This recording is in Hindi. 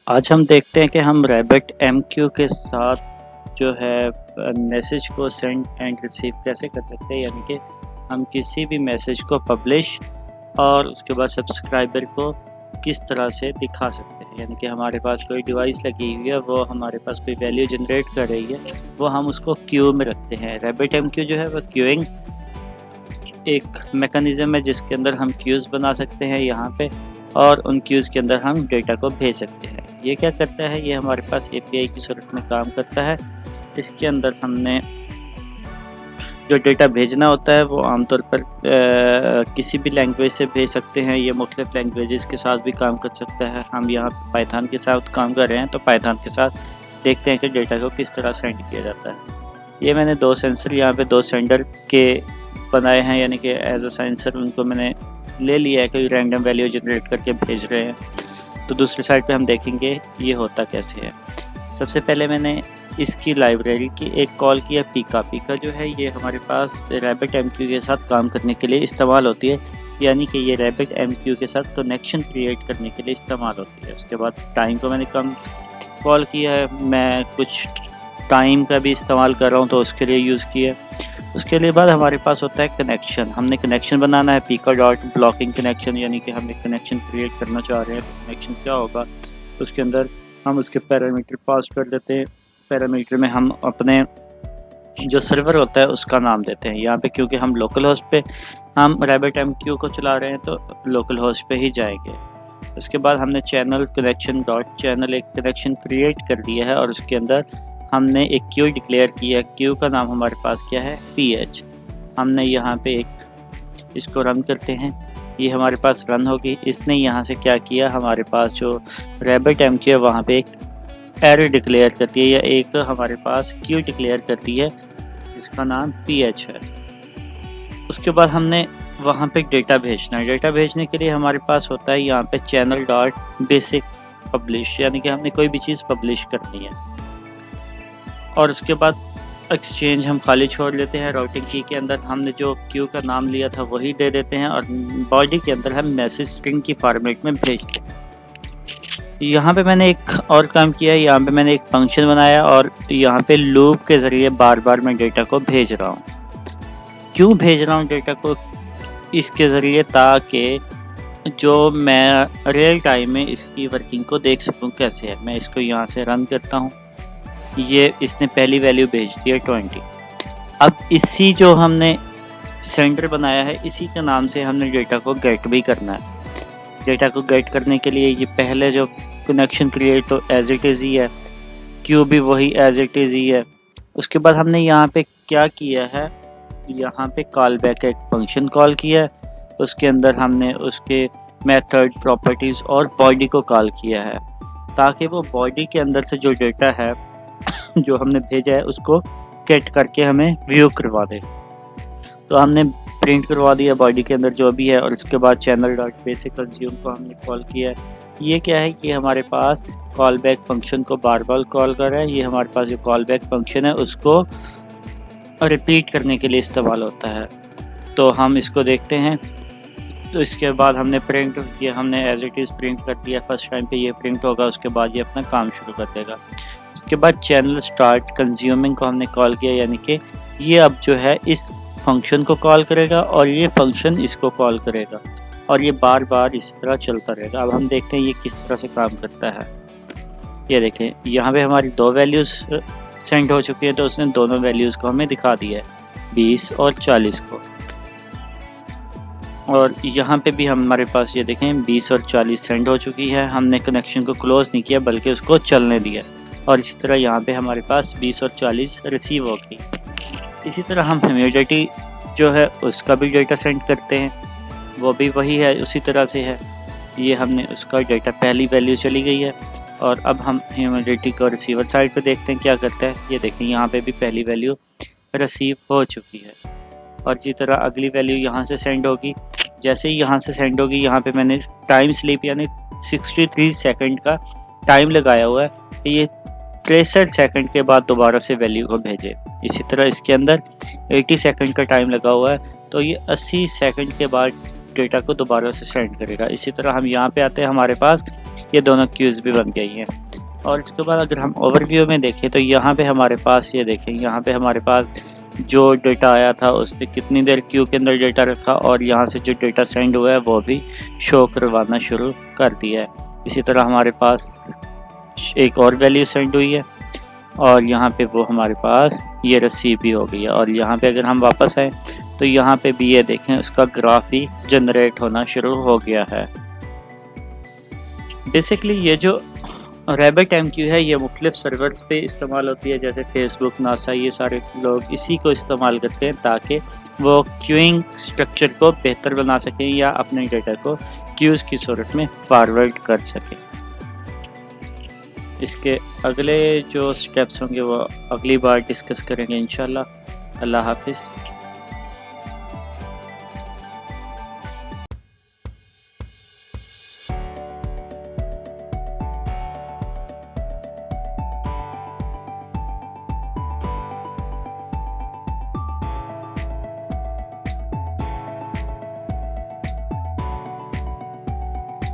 आज हम देखते हैं कि हम रैबिट एमक्यू के साथ जो है मैसेज को सेंड एंड रिसीव कैसे कर सकते हैं। यानी कि हम किसी भी मैसेज को पब्लिश और उसके बाद सब्सक्राइबर को किस तरह से दिखा सकते हैं। यानी कि हमारे पास कोई डिवाइस लगी हुई है, वो हमारे पास कोई वैल्यू जनरेट कर रही है, वो हम उसको क्यू में रखते हैं। रैबिट एमक्यू जो है वो क्यूइंग एक मैकेनिज़्म है जिसके अंदर हम क्यूज़ बना सकते हैं यहाँ पे, और उन क्यूज़ के अंदर हम डेटा को भेज सकते हैं। ये क्या करता है, ये हमारे पास एपीआई की सूरत में काम करता है। इसके अंदर हमने जो डेटा भेजना होता है वो आमतौर पर किसी भी लैंग्वेज से भेज सकते हैं। ये मुख्तलिफ लैंग्वेजेस के साथ भी काम कर सकता है। हम यहाँ पाइथन के साथ काम कर रहे हैं, तो पाइथन के साथ देखते हैं कि डेटा को किस तरह सेंड किया जाता है। ये मैंने दो सेंसर यहाँ पे दो सेंडर के बनाए हैं, यानी कि एज अ सेंसर उनको मैंने ले लिया है, कोई रैंडम वैल्यू जनरेट करके भेज रहे हैं। तो दूसरी साइड पे हम देखेंगे ये होता कैसे है। सबसे पहले मैंने इसकी लाइब्रेरी की एक कॉल किया पीका जो है ये हमारे पास रैबिट एमक्यू के साथ काम करने के लिए इस्तेमाल होती है। यानी कि ये रैबिट एमक्यू के साथ कनेक्शन क्रिएट करने के लिए इस्तेमाल होती है। उसके बाद टाइम को मैंने कम कॉल किया है, मैं कुछ टाइम का भी इस्तेमाल कर रहा हूँ तो उसके लिए यूज़ किया। उसके लिए बाद हमारे पास होता है कनेक्शन। हमने कनेक्शन बनाना है पीका डॉट ब्लॉकिंग कनेक्शन, यानी कि हम एक कनेक्शन क्रिएट करना चाह रहे हैं। तो कनेक्शन क्या होगा, उसके अंदर हम उसके पैरामीटर पास कर देते हैं। पैरामीटर में हम अपने जो सर्वर होता है उसका नाम देते हैं। यहाँ पे क्योंकि हम लोकल होस्ट पे हम रैबिट एमक्यू को चला रहे हैं तो लोकल होस्ट पे ही जाएंगे। उसके बाद हमने चैनल कनेक्शन डॉट चैनल एक कनेक्शन क्रिएट कर दिया है, और उसके अंदर हमने एक क्यू डिक्लेयर किया। क्यू का नाम हमारे पास क्या है, PH। हमने यहाँ पे एक इसको रन करते हैं, ये हमारे पास रन होगी। इसने यहाँ से क्या किया, हमारे पास जो रैबिट एमक्यू है वहाँ पे एक एरर डिक्लेयर करती है, या एक हमारे पास क्यू डिक्लेयर करती है जिसका नाम PH है। उसके बाद हमने वहाँ पे डेटा भेजना है। डेटा भेजने के लिए हमारे पास होता है यहाँ पे चैनल डॉट बेसिक पब्लिश, यानी कि हमने कोई भी चीज़ पब्लिश करनी है। और उसके बाद एक्सचेंज हम खाली छोड़ लेते हैं। राउटिंग की के अंदर हमने जो क्यू का नाम लिया था वही दे देते हैं, और बॉडी के अंदर हम मैसेज स्ट्रिंग की फॉर्मेट में भेजते हैं। यहाँ पे मैंने एक और काम किया है, यहाँ पे मैंने एक फंक्शन बनाया और यहाँ पे लूप के ज़रिए बार बार मैं डेटा को भेज रहा हूँ। क्यों भेज रहा हूँ डेटा को इसके ज़रिए, ताकि जो मैं रियल टाइम में इसकी वर्किंग को देख सकूँ कैसे है। मैं इसको यहाँ से रन करता हूँ, ये इसने पहली वैल्यू भेज दी है 20। अब इसी जो हमने सेंडर बनाया है इसी के नाम से हमने डेटा को गेट भी करना है। डेटा को गेट करने के लिए ये पहले जो कनेक्शन क्रिएट तो एज इट इज़ ही है, क्यू भी वही एज इट इज़ ही है। उसके बाद हमने यहाँ पे क्या किया है, यहाँ पे कॉल बैक एक फंक्शन कॉल किया है। उसके अंदर हमने उसके मेथड प्रॉपर्टीज़ और बॉडी को कॉल किया है, ताकि वो बॉडी के अंदर से जो डेटा है जो हमने भेजा है उसको गेट करके हमें व्यू करवा दे। तो हमने प्रिंट करवा दिया बॉडी के अंदर जो भी है, और उसके बाद चैनल डॉट बेसिक कंज्यूम को हमने कॉल किया है। ये क्या है कि हमारे पास कॉल बैक फंक्शन को बार बार कॉल कर रहा है। ये हमारे पास जो कॉल बैक फंक्शन है उसको रिपीट करने के लिए इस्तेमाल होता है। तो हम इसको देखते हैं। तो इसके बाद हमने प्रिंट, ये हमने एज इट इज़ प्रिंट कर दिया। फर्स्ट टाइम पे ये प्रिंट होगा, उसके बाद ये अपना काम शुरू कर देगा। उसके बाद चैनल स्टार्ट कंज्यूमिंग को हमने कॉल किया, यानी कि ये अब जो है इस फंक्शन को कॉल करेगा और ये फंक्शन इसको कॉल करेगा, और ये बार बार इसी तरह चलता रहेगा। अब हम देखते हैं ये किस तरह से काम करता है। ये देखें, यहाँ पे हमारी दो वैल्यूज़ सेंड हो चुकी है, तो उसने दोनों वैल्यूज़ को हमें दिखा दिया है, 20 और 40 को। और यहाँ पे भी हमारे पास ये देखें 20 और 40 सेंड हो चुकी है। हमने कनेक्शन को क्लोज़ नहीं किया बल्कि उसको चलने दिया, और इसी तरह यहाँ पे हमारे पास 20 और 40 रिसीव हो गई। इसी तरह हम ह्यूमिडिटी जो है उसका भी डेटा सेंड करते हैं, वो भी वही है, उसी तरह से है। ये हमने उसका डेटा पहली वैल्यू चली गई है, और अब हम ह्यूमिडिटी को रिसीवर साइड पे देखते हैं क्या करता है। ये देखें यहाँ पे भी पहली वैल्यू रिसीव हो चुकी है, और इसी तरह अगली वैल्यू यहाँ से सेंड होगी। जैसे ही यहाँ से सेंड होगी, यहाँ पे मैंने टाइम स्लीप यानी 63 सेकंड का टाइम लगाया हुआ है कि ये 63 सेकंड के बाद दोबारा से वैल्यू को भेजे। इसी तरह इसके अंदर 80 सेकंड का टाइम लगा हुआ है, तो ये 80 सेकंड के बाद डेटा को दोबारा से सेंड करेगा। इसी तरह हम यहाँ पे आते हैं, हमारे पास ये दोनों क्यूज़ भी बन गई हैं। और इसके बाद अगर हम ओवरव्यू में देखें तो यहाँ पे हमारे पास ये देखें, यहाँ पे हमारे पास जो डेटा आया था उसने कितनी देर क्यू के अंदर डेटा रखा और यहाँ से जो डेटा सेंड हुआ है वो भी शो करवाना शुरू कर दिया है। इसी तरह हमारे पास एक और वैल्यू सेंड हुई है और यहाँ पे वो हमारे पास ये रिसीव भी हो गई है। और यहाँ पे अगर हम वापस आए तो यहाँ पे भी ये देखें, उसका ग्राफ भी जनरेट होना शुरू हो गया है। बेसिकली ये जो RabbitMQ है ये मुख्तलिफ सर्वर्स पे इस्तेमाल होती है, जैसे फेसबुक, नासा, ये सारे लोग इसी को इस्तेमाल करते हैं ताकि वो क्यूइंग स्ट्रक्चर को बेहतर बना सकें या अपने डेटा को क्यूज़ की सूरत में फॉरवर्ड कर सकें। इसके अगले जो स्टेप्स होंगे वो अगली बार डिस्कस करेंगे इंशाल्लाह। अल्लाह हाफिज़।